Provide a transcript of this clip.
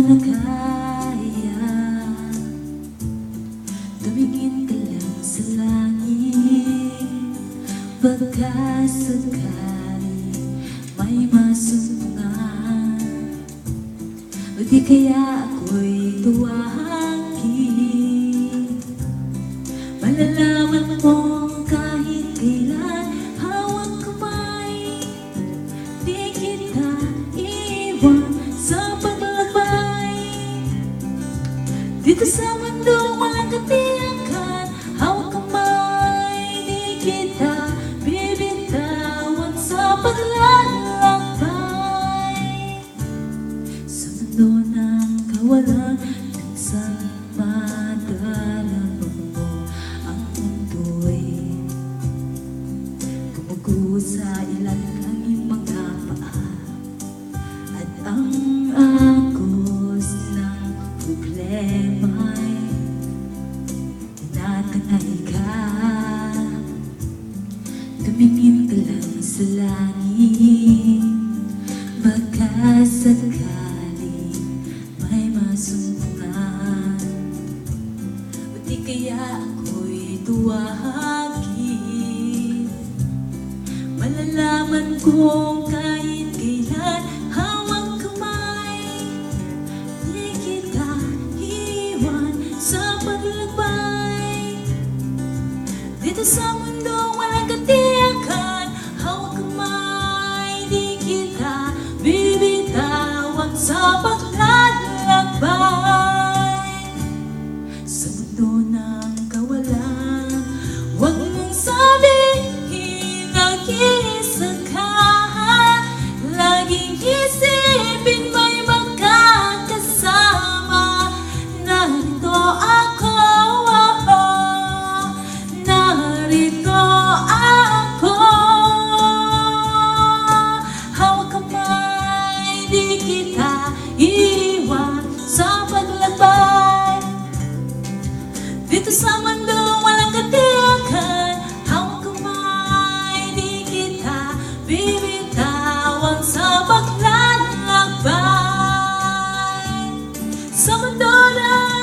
na kaya, tumingin ka lang sa langit. Baka sakali may masumpungan, o di kaya ako'y tuwagin. Malalaman mo kahit kailan, hawak kamay, di kita iwan sa paglakbay. Dito sa mundo walang katiyakan, hawak kamay, di kita bibitawan sa paglalakbay. Sa mundo ng kawalan, minsan madalama mo ang mundo'y gumuguho sa ilalim ng iyong mga paa, at ang agos ng problema'y tinatangay ka. Tumingin ka lang sa langit, baka sakali may masumpungan, o di kaya ako'y tuwagin. Malalaman ko kahit kailan, hawak kamay, di kita iwan sa paglakbay. Dito sa mundo walang katiyakan, hawak kamay, di kita bibitawan sa paglalakbay. Sa mundo ng kawalan, huwag mong sabihin nag-iisa ka. Laging isipin may makakasama. Narito ako, narito ako. Hawak kamay, di kita iwan sa paglakbay. Dito sa mundo walang katiyakan, hawak kamay, di kita bibitawan sa paglalakbay. Sa mundo na